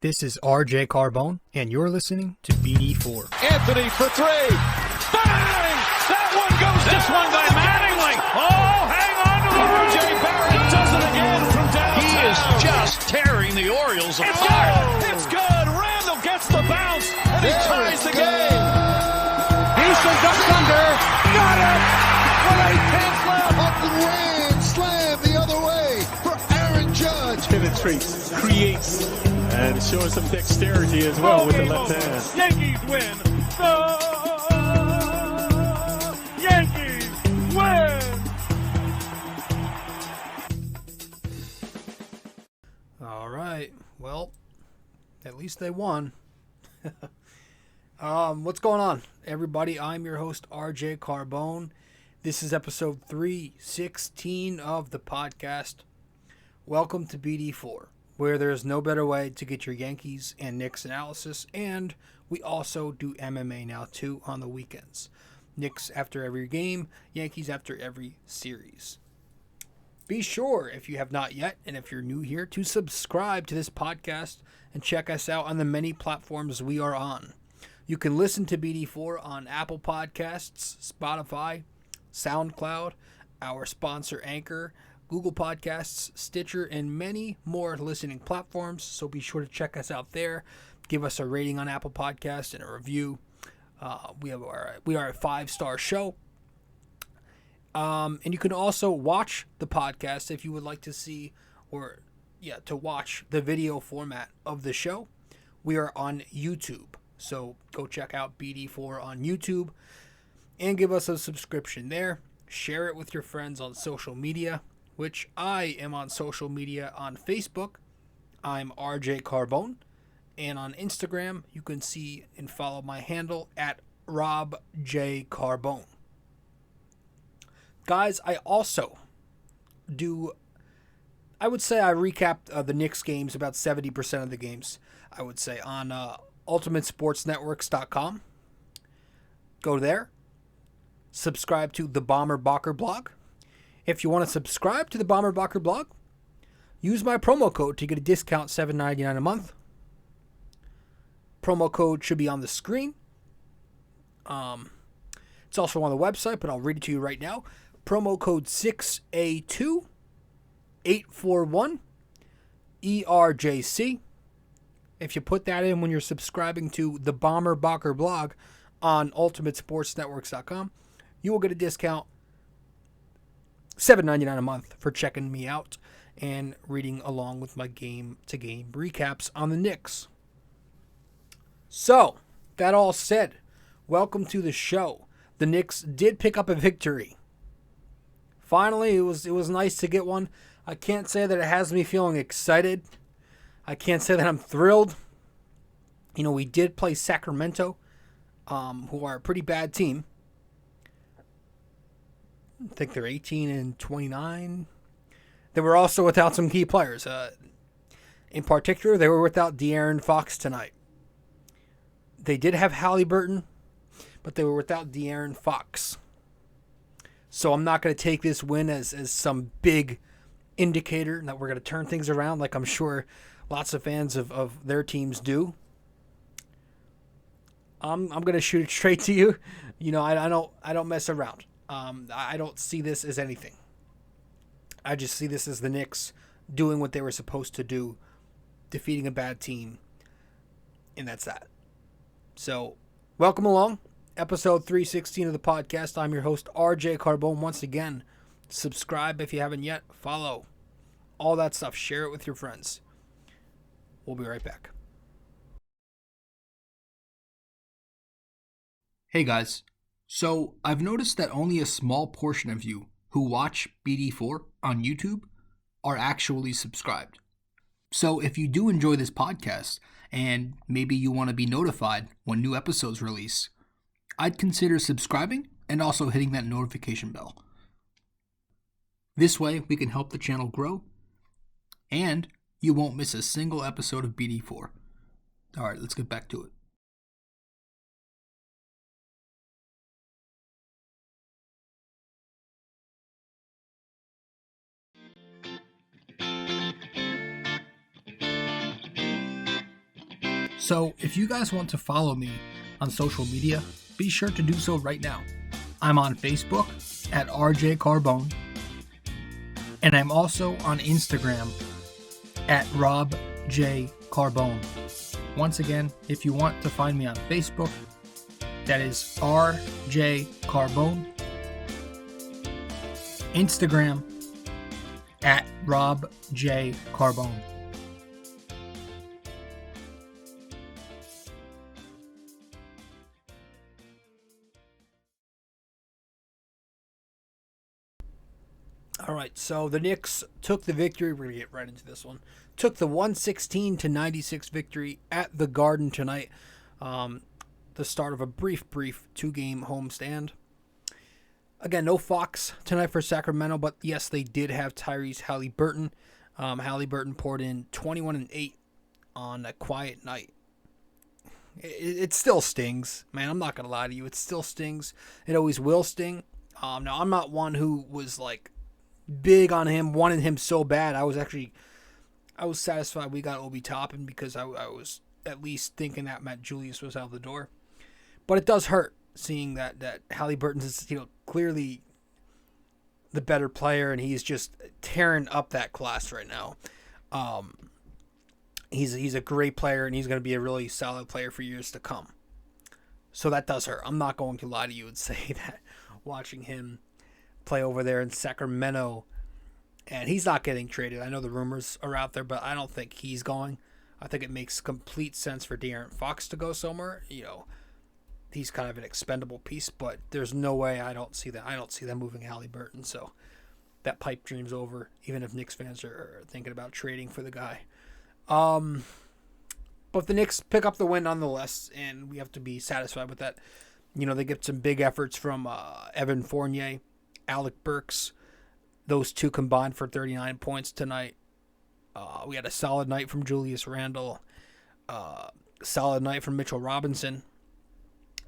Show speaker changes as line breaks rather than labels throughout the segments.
This is RJ Carbone, and you're listening to BD4.
Anthony for three. Bang! That one goes this one by Mattingly. Oh, hang on to the RJ Barrett does it again from downtown. He is just tearing the Orioles apart. It's good. Randle gets the bounce, and he ties the game.
Houston ducks under. Got it! With 8 left.
Up the grand slam the other way for Aaron Judge.
Penetrates, creates, and showing some dexterity as well with the left hand.
Yankees win. The Yankees win.
All right. Well, at least they won. What's going on, everybody? I'm your host, RJ Carbone. This is episode 316 of the podcast. Welcome to BD4, where there's no better way to get your Yankees and Knicks analysis, and we also do MMA now too on the weekends. Knicks after every game, Yankees after every series. Be sure, if you have not yet, and if you're new here, to subscribe to this podcast and check us out on the many platforms we are on. You can listen to BD4 on Apple Podcasts, Spotify, SoundCloud, our sponsor Anchor, Google Podcasts, Stitcher, and many more listening platforms. So be sure to check us out there. Give us a rating on Apple Podcasts and a review. We are a 5-star show. And you can also watch the podcast if you would like to see to watch the video format of the show. We are on YouTube. So go check out BD4 on YouTube and give us a subscription there. Share it with your friends on social media, which I am on social media on Facebook. I'm RJ Carbone. And on Instagram, you can see and follow my handle at rjcarbone. Guys, I also I would say I recap the Knicks games, about 70% of the games, I would say, on ultimatesportsnetworks.com. Go there. Subscribe to the Bomber Bacher blog. If you want to subscribe to the Bomber Bacher blog, use my promo code to get a discount, $7.99 a month. Promo code should be on the screen. It's also on the website, but I'll read it to you right now. Promo code 6A2841ERJC. If you put that in when you're subscribing to the Bomber Bacher blog on ultimatesportsnetworks.com, you will get a discount, $7.99 a month, for checking me out and reading along with my game-to-game recaps on the Knicks. So, that all said, welcome to the show. The Knicks did pick up a victory. Finally, it was nice to get one. I can't say that it has me feeling excited. I can't say that I'm thrilled. You know, we did play Sacramento, who are a pretty bad team. I think they're 18-29. They were also without some key players. In particular, they were without De'Aaron Fox tonight. They did have Halliburton, but they were without De'Aaron Fox. So I'm not going to take this win as some big indicator that we're going to turn things around, like I'm sure lots of fans of their teams do. I'm going to shoot it straight to you. You know, I don't mess around. I don't see this as anything. I just see this as the Knicks doing what they were supposed to do, defeating a bad team, and that's that. So, welcome along. Episode 316 of the podcast. I'm your host, RJ Carbone. Once again, subscribe if you haven't yet. Follow. All that stuff. Share it with your friends. We'll be right back. Hey guys. So, I've noticed that only a small portion of you who watch BD4 on YouTube are actually subscribed. So, if you do enjoy this podcast and maybe you want to be notified when new episodes release, I'd consider subscribing and also hitting that notification bell. This way, we can help the channel grow, and you won't miss a single episode of BD4. All right, let's get back to it. So if you guys want to follow me on social media, be sure to do so right now. I'm on Facebook at rjcarbone, and I'm also on Instagram at rjcarbone. Once again, if you want to find me on Facebook, that is rjcarbone. Instagram at robjcarbone. All right, so the Knicks took the victory. We're going to get right into this one. Took the 116-96 victory at the Garden tonight. The start of a brief 2-game homestand. Again, no Fox tonight for Sacramento, but yes, they did have Tyrese Haliburton. Haliburton poured in 21 and 8 on a quiet night. It still stings, man. I'm not going to lie to you. It still stings. It always will sting. Now, I'm not one who was like big on him, wanted him so bad. I was satisfied we got Obi Toppin because I was at least thinking that Matt Julius was out the door. But it does hurt seeing that Haliburton is, clearly the better player, and he's just tearing up that class right now. He's a great player, and he's going to be a really solid player for years to come. So that does hurt. I'm not going to lie to you and say that watching him play over there in Sacramento, and he's not getting traded. I know the rumors are out there, but I don't think he's going. I think it makes complete sense for De'Aaron Fox to go somewhere. He's kind of an expendable piece, but there's no way I don't see them moving Haliburton. So that pipe dream's over, even if Knicks fans are thinking about trading for the guy. But the Knicks pick up the win nonetheless, and we have to be satisfied with that. They get some big efforts from Evan Fournier, Alec Burks. Those two combined for 39 points tonight. We had a solid night from Julius Randle. Solid night from Mitchell Robinson.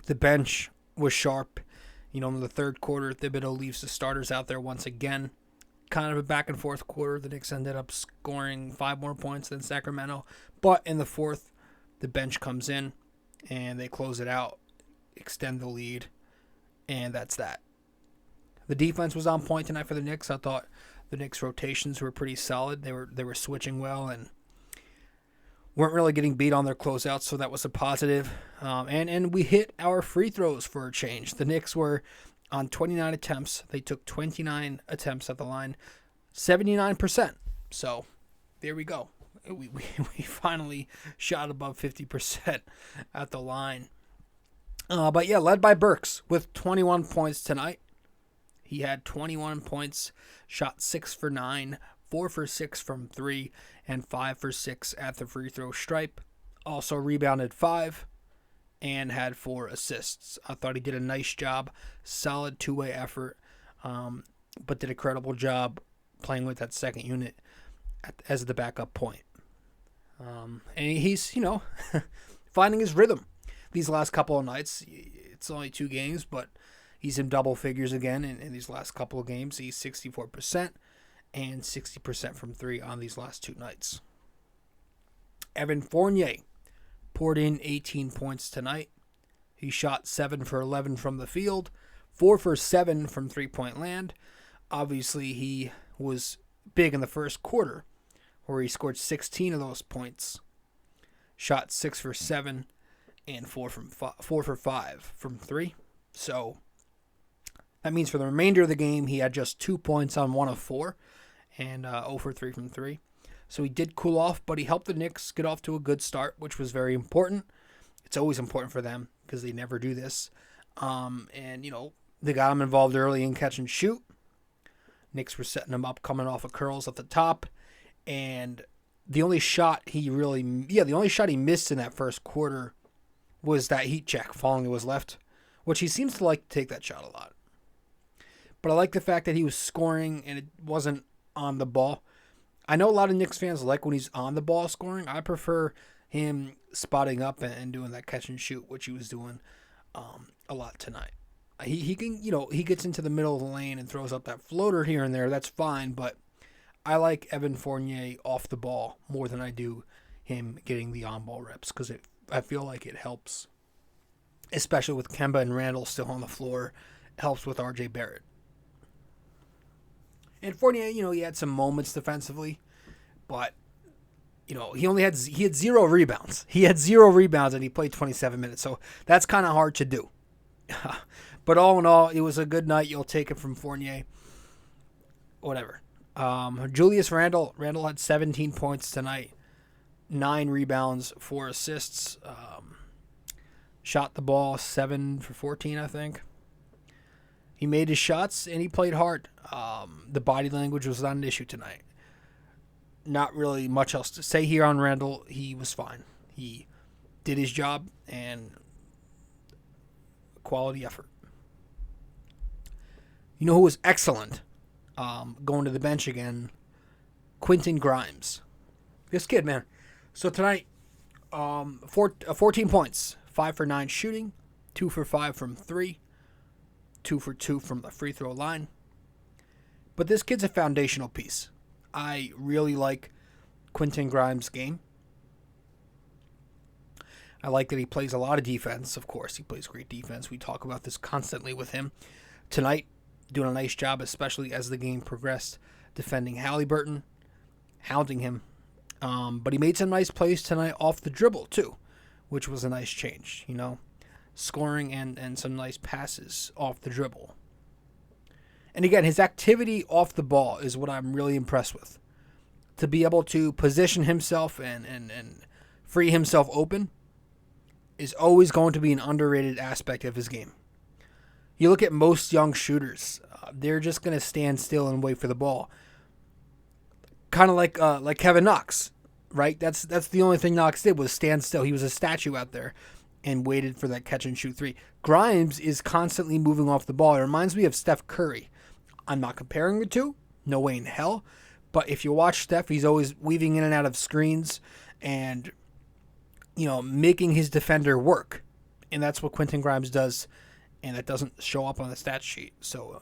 The bench was sharp. In the third quarter, Thibodeau leaves the starters out there once again. Kind of a back and forth quarter. The Knicks ended up scoring 5 more points than Sacramento. But in the fourth, the bench comes in and they close it out, extend the lead, and that's that. The defense was on point tonight for the Knicks. I thought the Knicks' rotations were pretty solid. They were switching well and weren't really getting beat on their closeouts, so that was a positive. And we hit our free throws for a change. The Knicks were on 29 attempts. They took 29 attempts at the line, 79%. So there we go. We finally shot above 50% at the line. But yeah, led by Burks with 21 points tonight. He had 21 points, shot 6 for 9, 4 for 6 from 3, and 5 for 6 at the free throw stripe. Also rebounded 5 and had 4 assists. I thought he did a nice job, solid two-way effort, but did a credible job playing with that second unit as the backup point. And he's, finding his rhythm these last couple of nights. It's only 2 games, but he's in double figures again in these last couple of games. He's 64% and 60% from 3 on these last 2 nights. Evan Fournier poured in 18 points tonight. He shot 7 for 11 from the field, 4 for 7 from three-point land. Obviously, he was big in the first quarter, where he scored 16 of those points, shot 6 for 7, and 4 for 5 from 3. So that means for the remainder of the game, he had just 2 points on 1 of 4 and 0 for 3 from 3. So he did cool off, but he helped the Knicks get off to a good start, which was very important. It's always important for them because they never do this. And, they got him involved early in catch and shoot. Knicks were setting him up coming off of curls at the top. And the only shot he missed in that first quarter was that heat check falling to his left, which he seems to like to take that shot a lot. But I like the fact that he was scoring and it wasn't on the ball. I know a lot of Knicks fans like when he's on the ball scoring. I prefer him spotting up and doing that catch and shoot, which he was doing a lot tonight. He can, he gets into the middle of the lane and throws up that floater here and there. That's fine, but I like Evan Fournier off the ball more than I do him getting the on-ball reps because it I feel like it helps, especially with Kemba and Randle still on the floor. It helps with RJ Barrett. And Fournier, he had some moments defensively, but he had 0 rebounds. He had 0 rebounds and he played 27 minutes, so that's kind of hard to do. But all in all, it was a good night. You'll take it from Fournier. Whatever. Julius Randle had 17 points tonight, 9 rebounds, 4 assists. Shot the ball 7 for 14, I think. He made his shots and he played hard. The body language was not an issue tonight. Not really much else to say here on Randle. He was fine. He did his job and quality effort. You know who was excellent? Going to the bench again, Quentin Grimes. This kid, man. So tonight, 14 points, 5 for 9 shooting, 2 for 5 from 3, 2 for 2 from the free throw line. But this kid's a foundational piece. I really like Quentin Grimes' game. I like that he plays a lot of defense. Of course, he plays great defense. We talk about this constantly with him. Tonight, doing a nice job, especially as the game progressed, defending Halliburton, hounding him. But he made some nice plays tonight off the dribble, too, which was a nice change, scoring and some nice passes off the dribble. And again, his activity off the ball is what I'm really impressed with. To be able to position himself and free himself open is always going to be an underrated aspect of his game. You look at most young shooters, they're just going to stand still and wait for the ball. Kind of like Kevin Knox, right? That's the only thing Knox did was stand still. He was a statue out there and waited for that catch and shoot 3. Grimes is constantly moving off the ball. It reminds me of Steph Curry. I'm not comparing the two, no way in hell. But if you watch Steph, he's always weaving in and out of screens and, making his defender work. And that's what Quentin Grimes does, and that doesn't show up on the stat sheet. So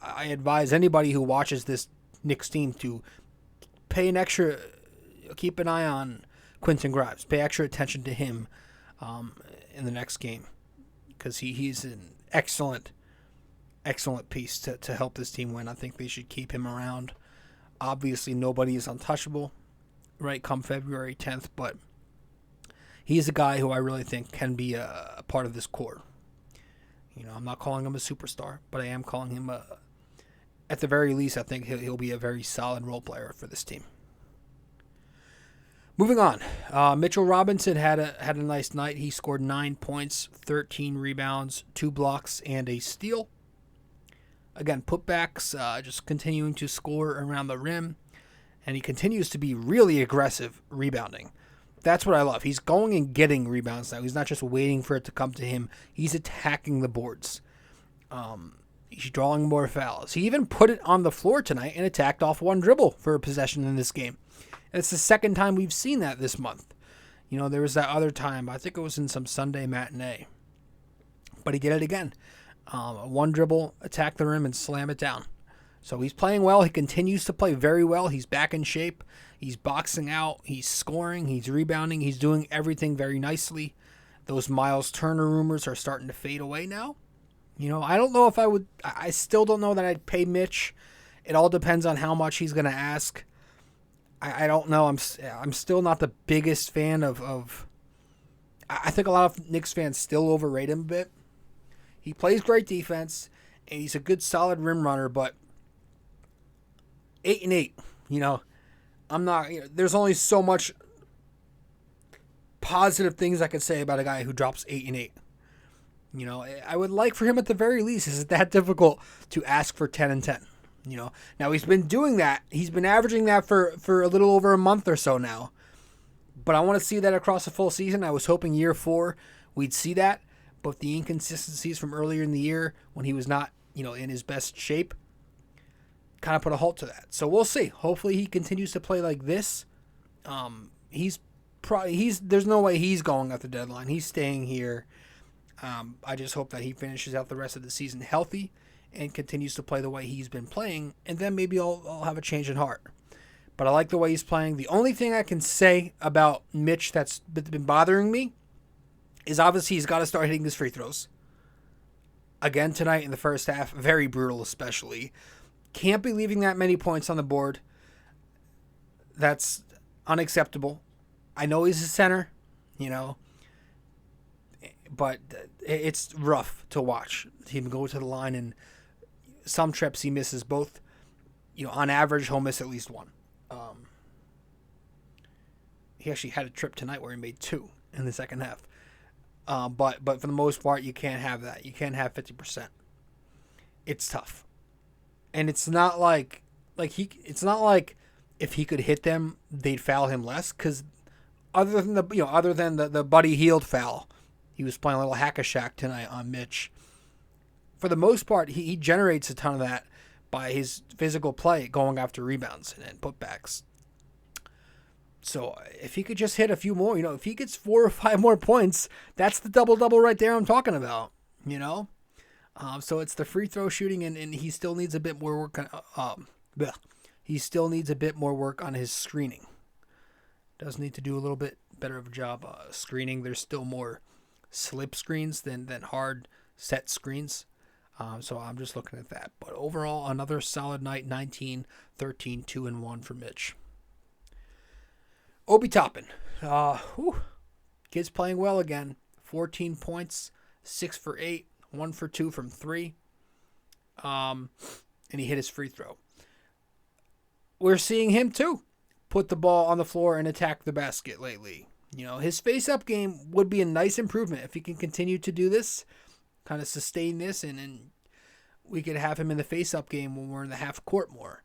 I advise anybody who watches this Knicks team to keep an eye on Quentin Grimes. Pay extra attention to him in the next game, because he's an excellent piece to help this team win. I think they should keep him around. Obviously, nobody is untouchable, right, come February 10th, but he's a guy who I really think can be a part of this core. I'm not calling him a superstar, but I am calling him at the very least, I think he'll be a very solid role player for this team. Moving on, Mitchell Robinson had a nice night. He scored 9 points, 13 rebounds, 2 blocks, and a steal. Again, putbacks, just continuing to score around the rim, and he continues to be really aggressive rebounding. That's what I love. He's going and getting rebounds now. He's not just waiting for it to come to him. He's attacking the boards. He's drawing more fouls. He even put it on the floor tonight and attacked off one dribble for a possession in this game. And it's the second time we've seen that this month. There was that other time. I think it was in some Sunday matinee. But he did it again. One dribble, attack the rim, and slam it down. So he's playing well. He continues to play very well. He's back in shape. He's boxing out. He's scoring. He's rebounding. He's doing everything very nicely. Those Miles Turner rumors are starting to fade away now. I don't know if I would. I still don't know that I'd pay Mitch. It all depends on how much he's going to ask. I don't know. I'm still not the biggest fan of. I think a lot of Knicks fans still overrate him a bit. He plays great defense, and he's a good, solid rim runner, but 8-8, I'm not, there's only so much positive things I could say about a guy who drops 8-8. I would like for him at the very least. Is it that difficult to ask for 10-10? Now he's been doing that. He's been averaging that for a little over a month or so now. But I want to see that across a full season. I was hoping year 4 we'd see that. But the inconsistencies from earlier in the year when he was not, in his best shape kind of put a halt to that. So we'll see. Hopefully he continues to play like this. There's no way he's going at the deadline. He's staying here. I just hope that he finishes out the rest of the season healthy and continues to play the way he's been playing, and then maybe I'll have a change in heart. But I like the way he's playing. The only thing I can say about Mitch that's been bothering me is obviously he's got to start hitting his free throws. Again tonight in the first half, very brutal especially. Can't be leaving that many points on the board. That's unacceptable. I know he's a center, but it's rough to watch him go to the line, and some trips he misses both. On average, he'll miss at least one. He actually had a trip tonight where he made 2 in the second half. But for the most part, you can't have that. You can't have 50%. It's tough, and it's not like it's not like if he could hit them, they'd foul him less. Because other than the Buddy Hield foul, he was playing a little hack-a-shack tonight on Mitch. For the most part, he generates a ton of that by his physical play, going after rebounds and putbacks. So if he could just hit a few more, if he gets 4 or 5 more points, that's the double-double right there I'm talking about, So it's the free throw shooting, and he still needs a bit more work on, he still needs a bit more work on his screening. Does need to do a little bit better of a job screening. There's still more slip screens than hard set screens. So I'm just looking at that. But overall, another solid night, 19, 13, 2-1 for Mitch. Obi Toppin. Kid's playing well again. 14 points, 6 for 8, 1 for 2 from 3. And he hit his free throw. We're seeing him too put the ball on the floor and attack the basket lately. His face-up game would be a nice improvement if he can continue to do this, kind of sustain this, and we could have him in the face-up game when we're in the half court more.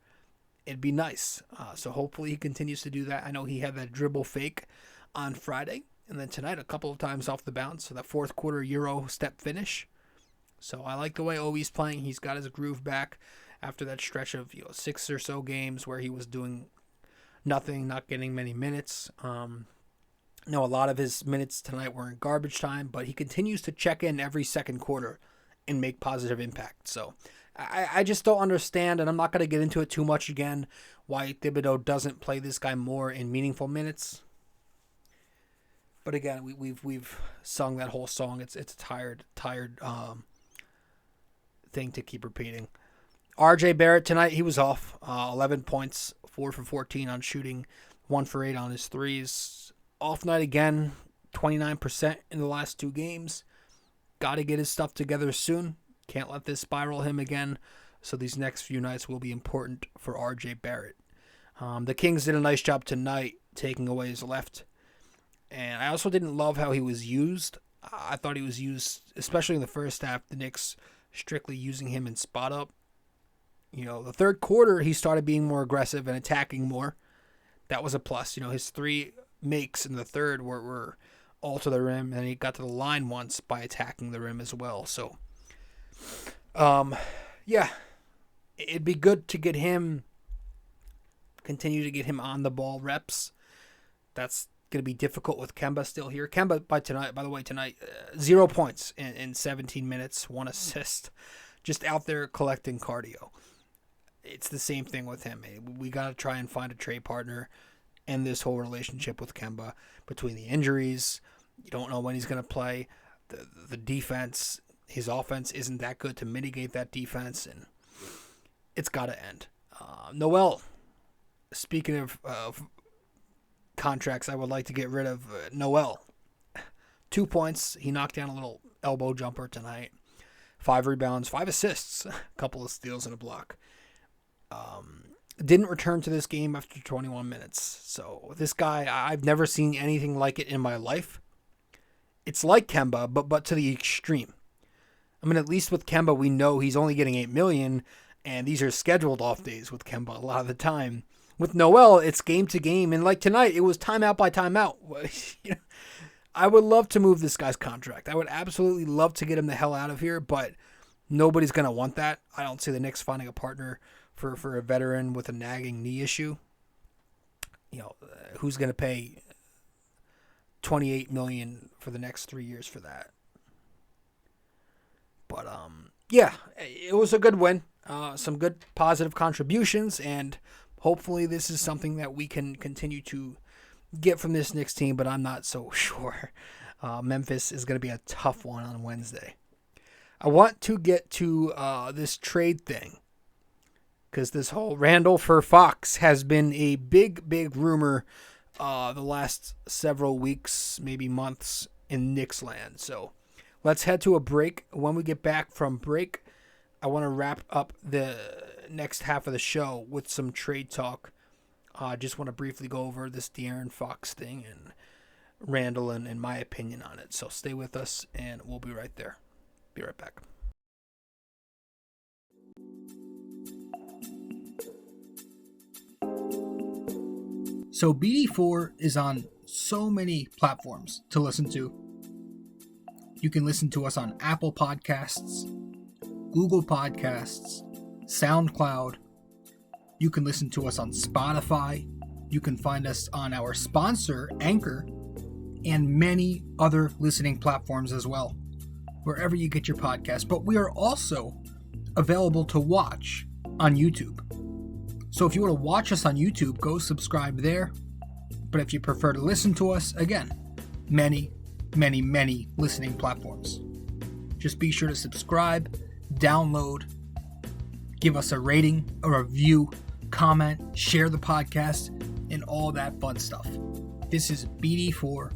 It'd be nice. So hopefully he continues to do that. I know he had that dribble fake on Friday, and then tonight a couple of times off the bounce. So that fourth quarter Euro step finish. So I like the way Obi's playing. He's got his groove back after that stretch of 6 or so games where he was doing nothing, not getting many minutes. A lot of his minutes tonight were in garbage time, but he continues to check in every second quarter and make positive impact. So I just don't understand, and I'm not going to get into it too much again, why Thibodeau doesn't play this guy more in meaningful minutes. But again, we've sung that whole song. It's a tired thing to keep repeating. RJ Barrett tonight, he was off. 11 points, 4 for 14 on shooting, 1 for 8 on his threes. Off night again, 29% in the last 2 games. Got to get his stuff together soon. Can't let this spiral him again. So these next few nights will be important for RJ Barrett. The Kings did a nice job tonight taking away his left. And I also didn't love how he was used. I thought he was used, especially in the first half, the Knicks strictly using him in spot up. The third quarter, he started being more aggressive and attacking more. That was a plus. His 3 makes in the third were all to the rim, and he got to the line once by attacking the rim as well. So, it'd be good to continue to get him on the ball reps. That's going to be difficult with Kemba still here. Kemba, by the way, tonight, 0 points in 17 minutes, 1 assist, just out there collecting cardio. It's the same thing with him. We got to try and find a trade partner in this whole relationship with Kemba. Between the injuries, you don't know when he's going to play. The defense, his offense isn't that good to mitigate that defense, and it's got to end. Noel, speaking of contracts I would like to get rid of, Noel, 2 points. He knocked down a little elbow jumper tonight. 5 rebounds, 5 assists, a couple of steals and a block. Didn't return to this game after 21 minutes. So this guy, I've never seen anything like it in my life. It's like Kemba, but to the extreme. I mean, at least with Kemba, we know he's only getting $8 million, and these are scheduled off days with Kemba a lot of the time. With Noel, it's game to game, and like tonight, it was timeout by timeout. I would love to move this guy's contract. I would absolutely love to get him the hell out of here, but nobody's going to want that. I don't see the Knicks finding a partner for a veteran with a nagging knee issue. Who's going to pay $28 million for the next 3 years for that? But it was a good win. Some good positive contributions, and hopefully this is something that we can continue to get from this Knicks team, but I'm not so sure. Memphis is going to be a tough one on Wednesday. I want to get to this trade thing, because this whole Randle for Fox has been a big rumor the last several weeks, maybe months in Knicks land. So let's head to a break. When we get back from break, I want to wrap up the next half of the show with some trade talk. I just want to briefly go over this De'Aaron Fox thing and Randle and my opinion on it. So stay with us, and we'll be right there. Be right back. So BD4 is on so many platforms to listen to. You can listen to us on Apple Podcasts, Google Podcasts, SoundCloud. You can listen to us on Spotify. You can find us on our sponsor, Anchor, and many other listening platforms as well, wherever you get your podcast. But we are also available to watch on YouTube. So if you want to watch us on YouTube, go subscribe there. But if you prefer to listen to us, again, many listening platforms. Just be sure to subscribe, download, give us a rating, a review, comment, share the podcast, and all that fun stuff. This is BD4,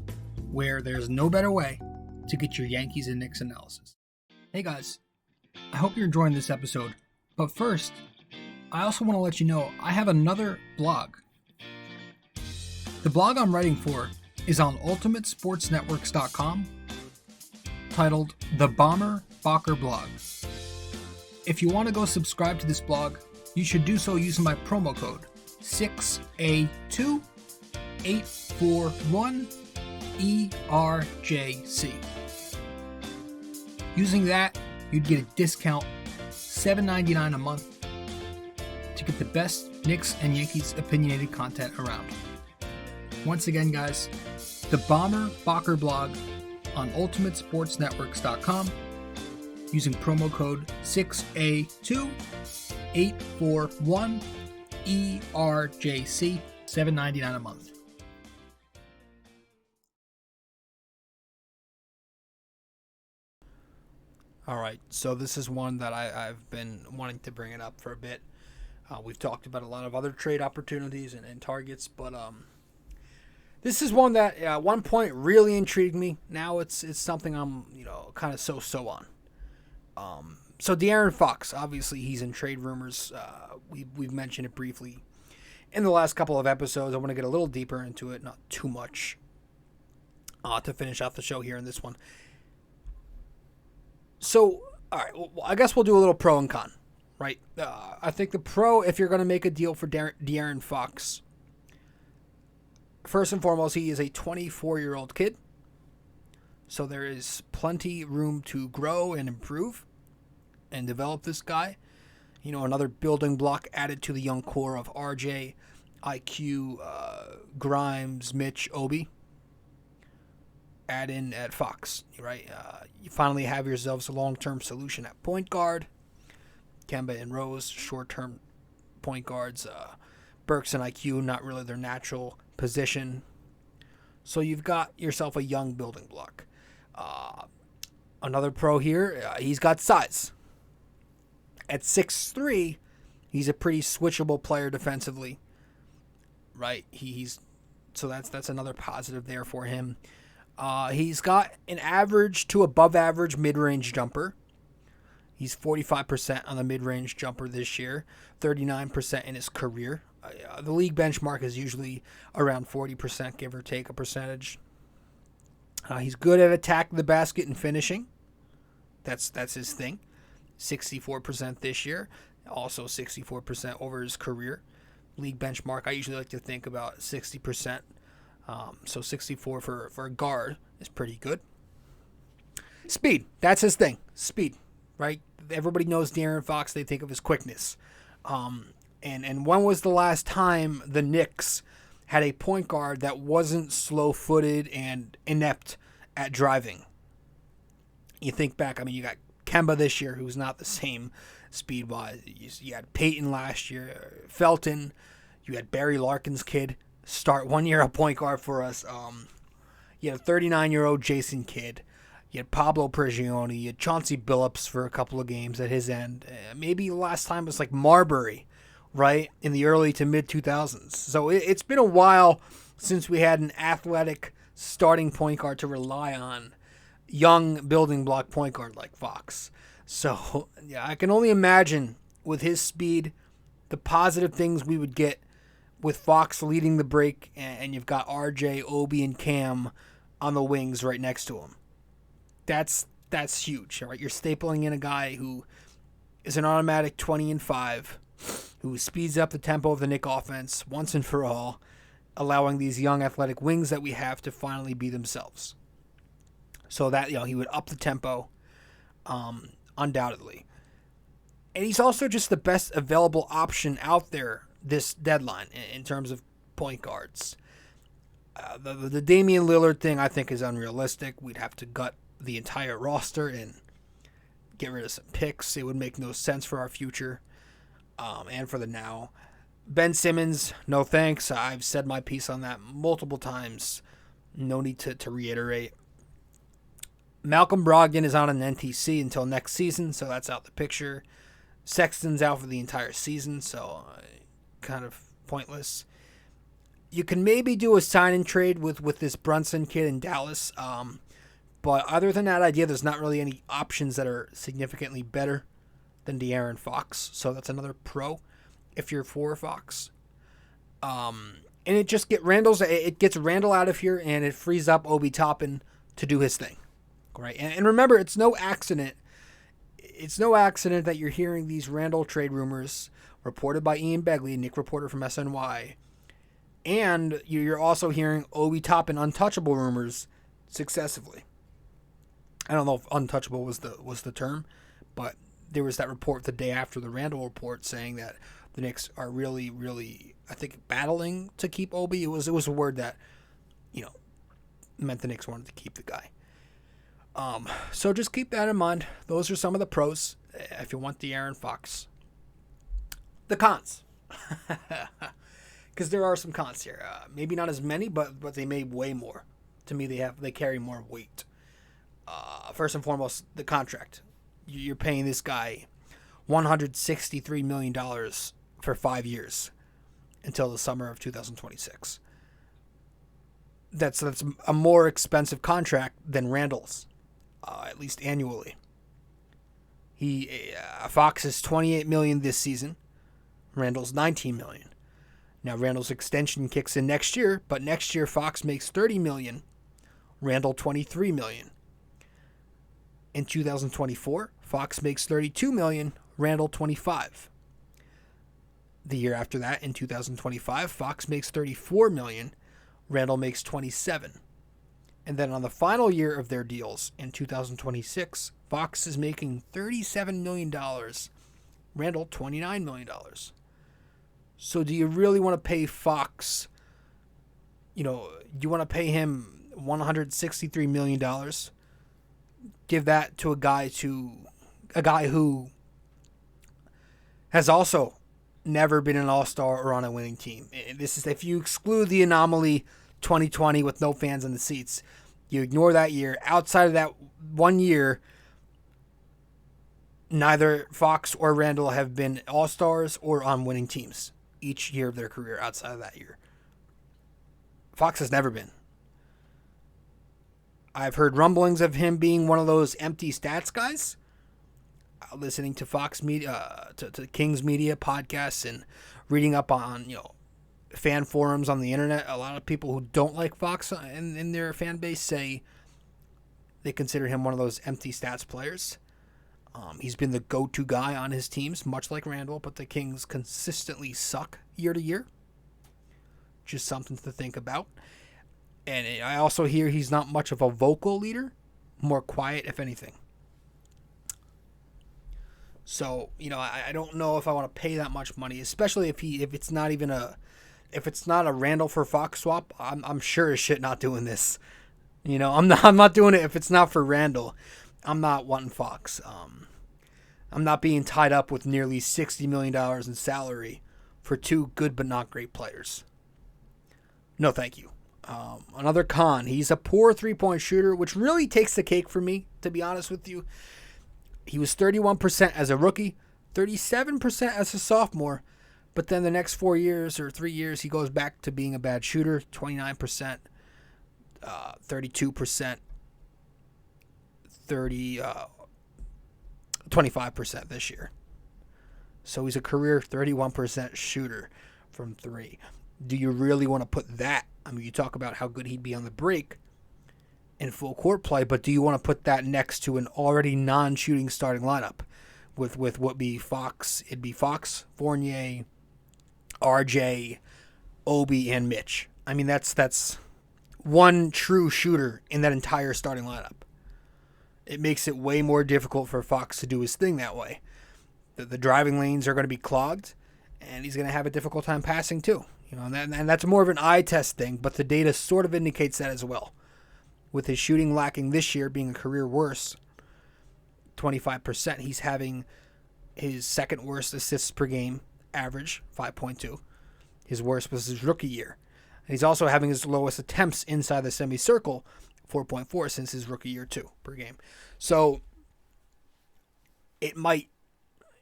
where there's no better way to get your Yankees and Knicks analysis. Hey guys, I hope you're enjoying this episode. But first, I also want to let you know I have another blog. The blog I'm writing for is on ultimatesportsnetworks.com, titled The Bomber Bacher Blog. If you want to go subscribe to this blog, you should do so using my promo code 6A2841ERJC. Using that, you'd get a discount, $7.99 a month, to get the best Knicks and Yankees opinionated content around. Once again, guys, the Bomber Bacher blog on ultimatesportsnetworks.com using promo code 6A2841ERJC, $7.99 a month. All right, so this is one that I've been wanting to bring it up for a bit. We've talked about a lot of other trade opportunities and targets, but this is one that at one point really intrigued me. Now it's something I'm kind of so on. So De'Aaron Fox, obviously he's in trade rumors. We've mentioned it briefly in the last couple of episodes. I want to get a little deeper into it, not too much, to finish off the show here in this one. So, all right, well, I guess we'll do a little pro and con. Right. I think the pro, if you're going to make a deal for De'Aaron Fox, first and foremost, he is a 24-year-old kid. So there is plenty room to grow and improve and develop this guy. Another building block added to the young core of RJ, IQ, Grimes, Mitch, Obi. Add in at Fox, right? You finally have yourselves a long-term solution at point guard. Kemba and Rose, short-term point guards. Burks and IQ, not really their natural position. So you've got yourself a young building block. Another pro here, he's got size. At 6'3", he's a pretty switchable player defensively. Right? So that's another positive there for him. He's got an average to above average mid-range jumper. He's 45% on the mid-range jumper this year, 39% in his career. The league benchmark is usually around 40%, give or take a percentage. He's good at attacking the basket and finishing. That's his thing. 64% this year, also 64% over his career. League benchmark, I usually like to think about 60%. So 64 for a guard is pretty good. Speed, that's his thing. Speed, right? Everybody knows De'Aaron Fox. They think of his quickness. And when was the last time the Knicks had a point guard that wasn't slow-footed and inept at driving? You think back, you got Kemba this year, who's not the same speed-wise. You had Peyton last year, Felton. You had Barry Larkin's kid start 1 year a point guard for us. You had a 39-year-old Jason Kidd. You had Pablo Prigioni. You had Chauncey Billups for a couple of games at his end. Maybe the last time was like Marbury, right, in the early to mid-2000s. So it's been a while since we had an athletic starting point guard to rely on, young building block point guard like Fox. So yeah, I can only imagine with his speed, the positive things we would get with Fox leading the break, and you've got RJ, Obi, and Cam on the wings right next to him. That's huge, right? You're stapling in a guy who is an automatic 20-5, who speeds up the tempo of the Knicks offense once and for all, allowing these young athletic wings that we have to finally be themselves. So that, he would up the tempo, undoubtedly. And he's also just the best available option out there this deadline in terms of point guards. The Damian Lillard thing I think is unrealistic. We'd have to gut the entire roster and get rid of some picks. It would make no sense for our future and for the now. Ben Simmons, no thanks. I've said my piece on that multiple times. No need to reiterate. Malcolm Brogdon is on an NTC until next season, so that's out the picture. Sexton's out for the entire season, so kind of pointless. You can maybe do a sign and trade with this Brunson kid in Dallas, but other than that idea, there's not really any options that are significantly better than De'Aaron Fox, so that's another pro if you're for Fox. And it just gets Randle out of here, and it frees up Obi Toppin to do his thing, right? And remember, it's no accident. It's no accident that you're hearing these Randle trade rumors reported by Ian Begley, Knicks reporter from SNY, and you're also hearing Obi Toppin untouchable rumors successively. I don't know if untouchable was the term, but there was that report the day after the Randle report saying that the Knicks are really, really, I think, battling to keep Obi. It was a word that, meant the Knicks wanted to keep the guy. So just keep that in mind. Those are some of the pros if you want De'Aaron Fox. The cons. Because there are some cons here. Maybe not as many, but they may weigh more. To me, they carry more weight. First and foremost, the contract. You're paying this guy $163 million for 5 years until the summer of 2026. That's a more expensive contract than Randle's, at least annually. Fox is $28 million this season. Randle's $19 million. Now Randle's extension kicks in next year, but next year Fox makes $30 million. Randle $23 million. In 2024, Fox makes $32 million. Randle $25. The year after that, in 2025, Fox makes $34 million. Randle makes $27. And then on the final year of their deals, in 2026, Fox is making $37 million. Randle $29 million. So do you really want to pay Fox, you want to pay him $163 million? Give that to a guy who has also never been an all-star or on a winning team. This is if you exclude the anomaly 2020 with no fans in the seats, you ignore that year. Outside of that 1 year, neither Fox or Randle have been all-stars or on winning teams each year of their career outside of that year. Fox has never been. I've heard rumblings of him being one of those empty stats guys. Listening to Fox Media, to Kings Media podcasts and reading up on, fan forums on the internet. A lot of people who don't like Fox in their fan base say they consider him one of those empty stats players. He's been the go-to guy on his teams, much like Randle, but the Kings consistently suck year to year. Just something to think about. And I also hear he's not much of a vocal leader, more quiet, if anything. So, I don't know if I want to pay that much money, especially if it's not a Randle for Fox swap. I'm sure as shit not doing this. I'm not doing it if it's not for Randle. I'm not wanting Fox. I'm not being tied up with nearly $60 million in salary for two good but not great players. No, thank you. Another con. He's a poor three-point shooter, which really takes the cake for me, to be honest with you. He was 31% as a rookie, 37% as a sophomore, but then the next 4 years or 3 years, he goes back to being a bad shooter, 29%, 32%, 25% this year. So he's a career 31% shooter from three. Do you really want to put that? I mean, you talk about how good he'd be on the break in full court play, but do you want to put that next to an already non-shooting starting lineup with what be Fox? It'd be Fox, Fournier, RJ, Obi, and Mitch. I mean, that's one true shooter in that entire starting lineup. It makes it way more difficult for Fox to do his thing that way. The driving lanes are going to be clogged, and he's going to have a difficult time passing too. You know, and that's more of an eye test thing, but the data sort of indicates that as well. With his shooting lacking this year being a career worst, 25%, he's having his second worst assists per game average, 5.2. His worst was his rookie year. And he's also having his lowest attempts inside the semicircle, 4.4 since his rookie year too per game. So it might,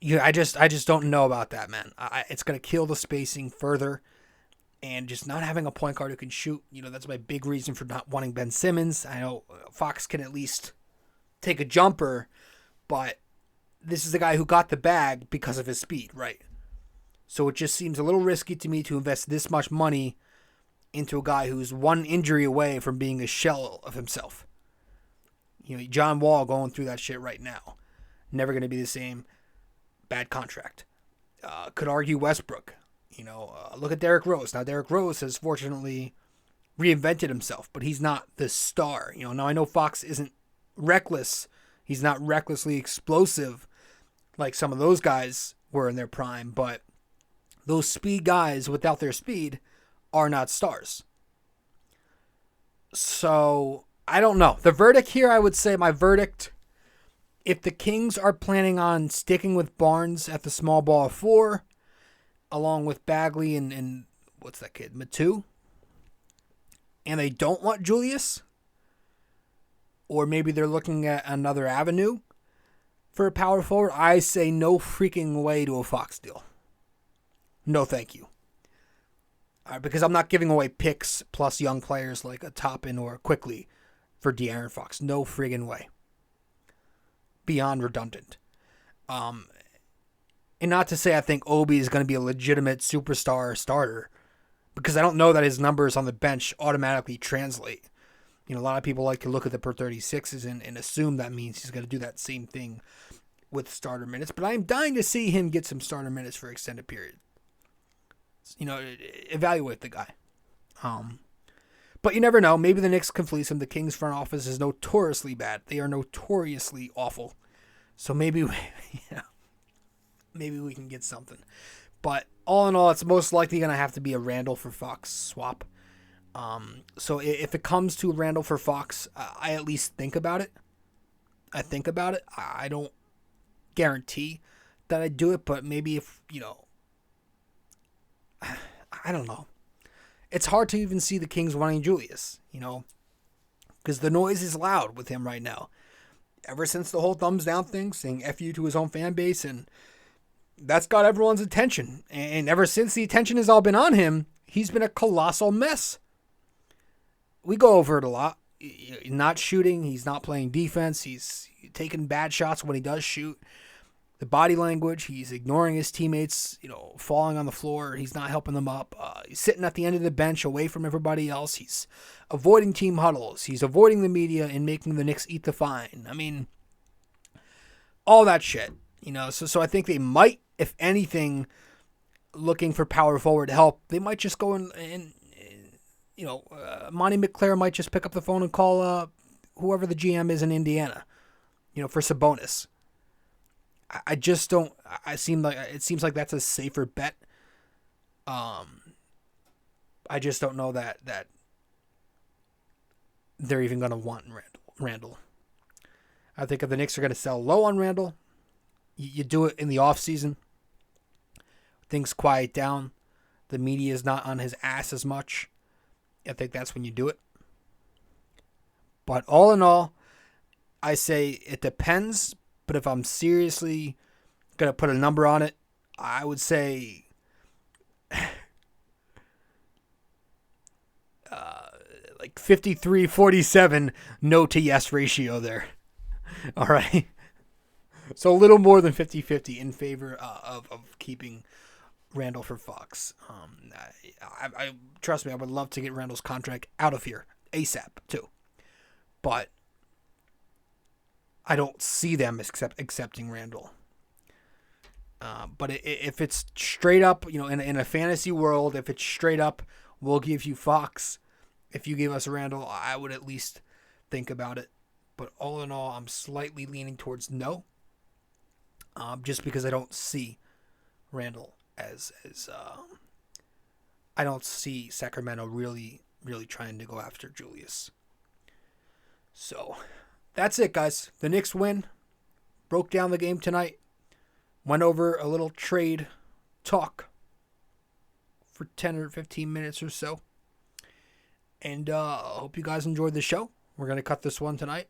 I just don't know about that, man. It's going to kill the spacing further. And just not having a point guard who can shoot, that's my big reason for not wanting Ben Simmons. I know Fox can at least take a jumper, but this is the guy who got the bag because of his speed, right? So it just seems a little risky to me to invest this much money into a guy who's one injury away from being a shell of himself. John Wall going through that shit right now. Never going to be the same. Bad contract. Could argue Westbrook. Look at Derrick Rose. Now, Derrick Rose has fortunately reinvented himself, but he's not the star. Now I know Fox isn't reckless. He's not recklessly explosive like some of those guys were in their prime, but those speed guys without their speed are not stars. So, I don't know. The verdict here, I would say my verdict, if the Kings are planning on sticking with Barnes at the small ball 4, along with Bagley and what's that kid, Matu, and they don't want Julius, or maybe they're looking at another avenue for a power forward, I say no freaking way to a Fox deal. No thank you. Because I'm not giving away picks plus young players like a Toppin or Quickly for De'Aaron Fox. No friggin' way. Beyond redundant. And not to say I think Obi is going to be a legitimate superstar starter, because I don't know that his numbers on the bench automatically translate. A lot of people like to look at the per 36s and assume that means he's going to do that same thing with starter minutes. But I'm dying to see him get some starter minutes for extended period. Evaluate the guy. But you never know. Maybe the Knicks can fleece him. The Kings front office is notoriously bad. They are notoriously awful. So maybe maybe we can get something. But all in all, it's most likely going to have to be a Randle for Fox swap. So if it comes to Randle for Fox, I at least think about it. I don't guarantee that I'd do it, but maybe if, I don't know. It's hard to even see the Kings wanting Julius, because the noise is loud with him right now. Ever since the whole thumbs down thing, saying F you to his own fan base, and that's got everyone's attention. And ever since the attention has all been on him, he's been a colossal mess. We go over it a lot. Not shooting, he's not playing defense, he's taking bad shots when he does shoot. The body language, he's ignoring his teammates, falling on the floor. He's not helping them up. He's sitting at the end of the bench away from everybody else. He's avoiding team huddles. He's avoiding the media and making the Knicks eat the fine. I mean, all that shit. So I think they might, if anything, looking for power forward help, they might just go and Monty McClare might just pick up the phone and call whoever the GM is in Indiana, for Sabonis. I just don't. It seems like that's a safer bet. I just don't know that they're even going to want Randle. I think if the Knicks are going to sell low on Randle, you do it in the offseason. Things quiet down. The media is not on his ass as much. I think that's when you do it. But all in all, I say it depends. But if I'm seriously going to put a number on it, I would say like 53-47 no to yes ratio there. All right. So a little more than 50-50 in favor of keeping Randle for Fox. I trust me, I would love to get Randle's contract out of here ASAP too. But I don't see them accepting Randle. But if it's straight up, in a fantasy world, if it's straight up, we'll give you Fox. If you give us Randle, I would at least think about it. But all in all, I'm slightly leaning towards no. Just because I don't see Randle as I don't see Sacramento really trying to go after Julius. So that's it, guys. The Knicks win. Broke down the game tonight. Went over a little trade talk for 10 or 15 minutes or so. And I hope you guys enjoyed the show. We're going to cut this one tonight.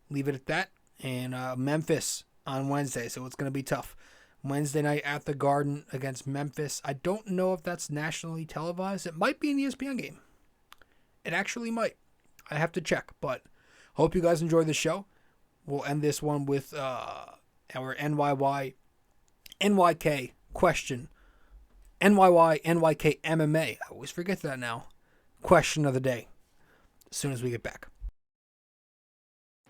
Leave it at that. And Memphis on Wednesday, so it's going to be tough. Wednesday night at the Garden against Memphis. I don't know if that's nationally televised. It might be an ESPN game. It actually might. I have to check, but hope you guys enjoyed the show. We'll end this one with our NYY-NYK Question. NYY-NYK-MMA. I always forget that now. Question of the day. As soon as we get back.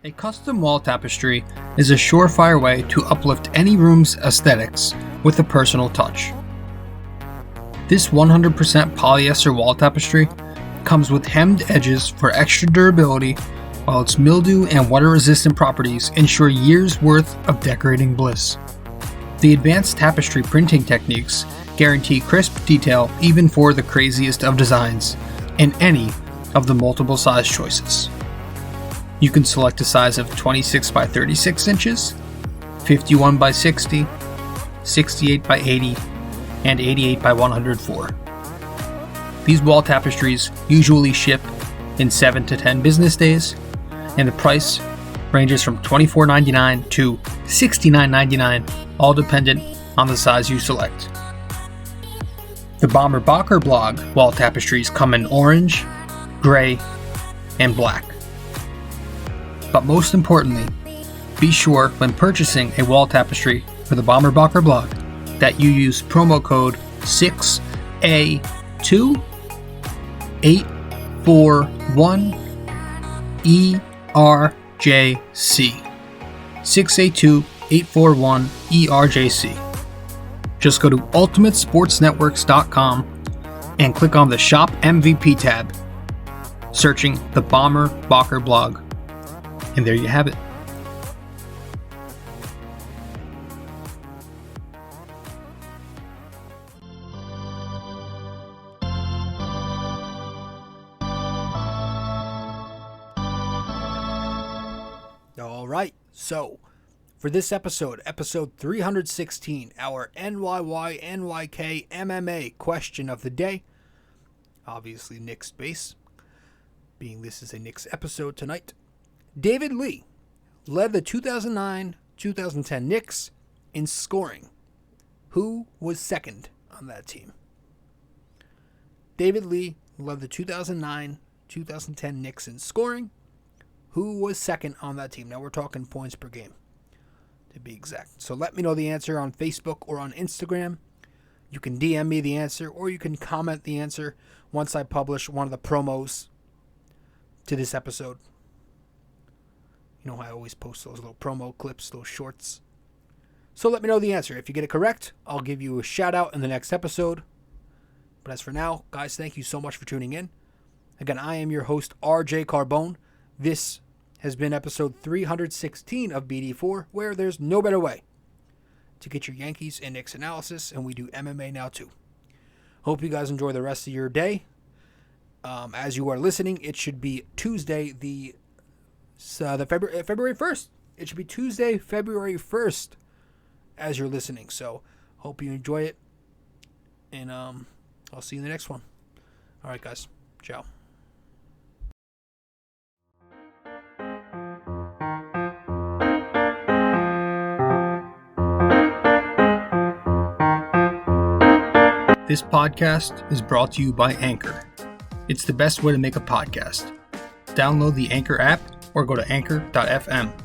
A custom wall tapestry is a surefire way to uplift any room's aesthetics with a personal touch. This 100% polyester wall tapestry comes with hemmed edges for extra durability, while its mildew and water-resistant properties ensure years' worth of decorating bliss. The advanced tapestry printing techniques guarantee crisp detail even for the craziest of designs in any of the multiple size choices. You can select a size of 26 by 36 inches, 51 by 60, 68 by 80, and 88 by 104. These wall tapestries usually ship in 7 to 10 business days, and the price ranges from $24.99 to $69.99, all dependent on the size you select. The Bomber Bacher blog wall tapestries come in orange, gray, and black. But most importantly, be sure when purchasing a wall tapestry for the Bomber Bacher blog that you use promo code 6A2841ERJC. 6A2841ERJC. Just go to ultimatesportsnetworks.com and click on the Shop MVP tab, searching the Bomber Bacher blog. And there you have it. All right, so for this episode 316, our NYY-NYK-MMA Question of the day, obviously Knicks base, being this is a Knicks episode tonight. David Lee led the 2009-2010 Knicks in scoring. Who was second on that team? David Lee led the 2009-2010 Knicks in scoring. Who was second on that team? Now we're talking points per game, to be exact. So let me know the answer on Facebook or on Instagram. You can DM me the answer, or you can comment the answer once I publish one of the promos to this episode. You know, I always post those little promo clips, those shorts. So let me know the answer. If you get it correct, I'll give you a shout out in the next episode. But as for now, guys, thank you so much for tuning in. Again, I am your host, RJ Carbone. This has been episode 316 of BD4, where there's no better way to get your Yankees and Knicks analysis, and we do MMA now too. Hope you guys enjoy the rest of your day. As you are listening, it should be Tuesday, the February 1st. It should be Tuesday, February 1st, as you're listening. So, hope you enjoy it, and I'll see you in the next one. All right, guys. Ciao. This podcast is brought to you by Anchor. It's the best way to make a podcast. Download the Anchor app or go to anchor.fm.